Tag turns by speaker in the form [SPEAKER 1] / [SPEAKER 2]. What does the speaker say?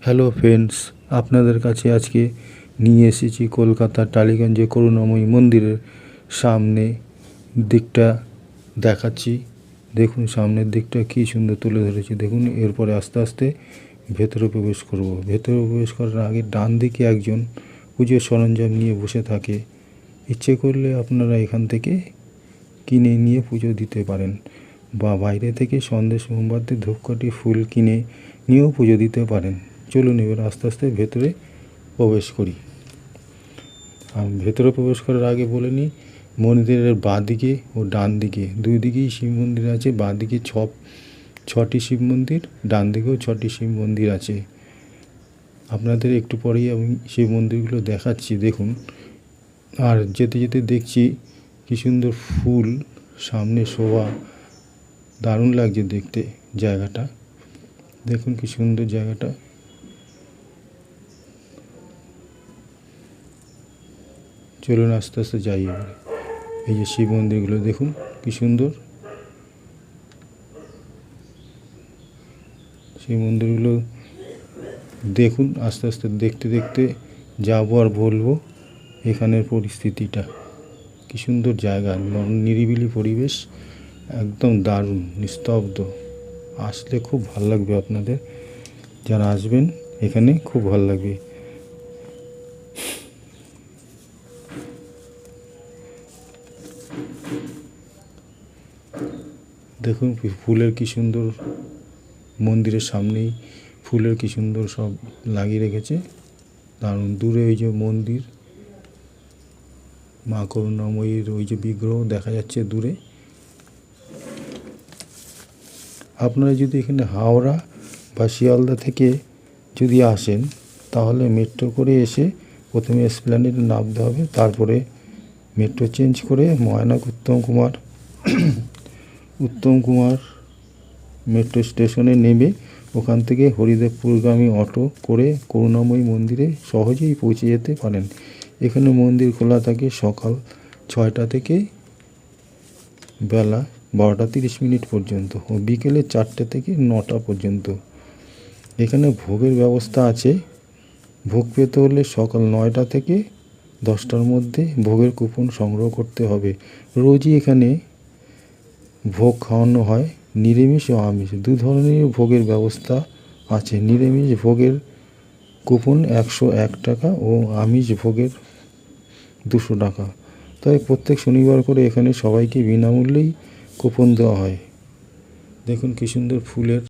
[SPEAKER 1] Hello friends, আপনাদের কাছে আজকে নিয়ে এসেছি কলকাতার টালিগঞ্জে করুণাময়ী মন্দিরের সামনে দিকটা দেখাচ্ছি। দেখুন সামনের দিকটা কী সুন্দর তুলে ধরেছি। দেখুন এরপরে আস্তে আস্তে ভেতরে প্রবেশ করব। ভেতরে প্রবেশ করার আগে ডান দিকে একজন পুজোর সরঞ্জাম নিয়ে বসে থাকে। ইচ্ছে করলে আপনারা এখান থেকে কিনে নিয়ে পুজো দিতে পারেন, বা বাইরে থেকে সন্দেশ মোমবাতি ধূপকাঠি ফুল কিনে নিয়েও পুজো দিতে পারেন। চলুন এবার আস্তে আস্তে ভেতরে প্রবেশ করি। ভেতরে প্রবেশ করার আগে বলে নিই, মন্দিরের বাঁ দিকে ও ডান দিকে দুই দিকেই শিব মন্দির আছে। বাঁ দিকে ছটি শিব মন্দির, ডান দিকেও 6টি শিব মন্দির আছে। আপনাদের একটু পরেই আমি শিব মন্দিরগুলো দেখাচ্ছি। দেখুন, আর যেতে যেতে দেখছি কী সুন্দর ফুল সামনে শোভা, দারুণ লাগছে দেখতে জায়গাটা। দেখুন কী সুন্দর জায়গাটা। চলুন আস্তে আস্তে যাই এবারে। এই যে শিব মন্দিরগুলো দেখুন কী সুন্দর। শিব মন্দিরগুলো দেখুন, আস্তে আস্তে দেখতে দেখতে যাবো আর বলবো এখানের পরিস্থিতিটা কী সুন্দর জায়গা, নিরিবিলি পরিবেশ, একদম দারুণ নিস্তব্ধ। আসলে খুব ভালো লাগবে আপনাদের, যারা আসবেন এখানে খুব ভালো লাগবে। দেখুন ফুলের কী সুন্দর, মন্দিরের সামনেই ফুলের কী সুন্দর সব লাগিয়ে রেখেছে, দারুণ। দূরে ওই যে মন্দির, মা করুণাময়ীর ওই যে বিগ্রহ দেখা যাচ্ছে দূরে। আপনারা যদি এখানে হাওড়া বা শিয়ালদা থেকে যদি আসেন, তাহলে মেট্রো করে এসে প্রথমে এসপ্ল্যানেডে নামতে হবে, তারপরে মেট্রো চেঞ্জ করে ময়নাক উত্তম কুমার মেট্রো স্টেশনে নেমে ওখান থেকে হরিদেবপুরগামী অটো করে করুণাময়ী মন্দিরে সহজেই পৌঁছে যেতে পারেন। এখানে মন্দির খোলা থাকে সকাল 6টা থেকে বেলা 12টা 30 পর্যন্ত ও বিকেলে 4টে থেকে 9টা পর্যন্ত। এখানে ভোগের ব্যবস্থা আছে। ভোগ পেতে হলে সকাল 9টা থেকে 10টার মধ্যে ভোগের কুপন সংগ্রহ করতে হবে। রোজই এখানে ভোগ খাওয়ানো হয়, নিরামিষ ও আমিষ দু ধরনের ভোগের ব্যবস্থা আছে। নিরামিষ ভোগের কুপন 101 টাকা ও আমিষ ভোগের 200 টাকা। তাই প্রত্যেক শনিবার করে এখানে সবাইকে বিনামূল্যেই কুপন দেওয়া হয়। দেখুন কী সুন্দর ফুলের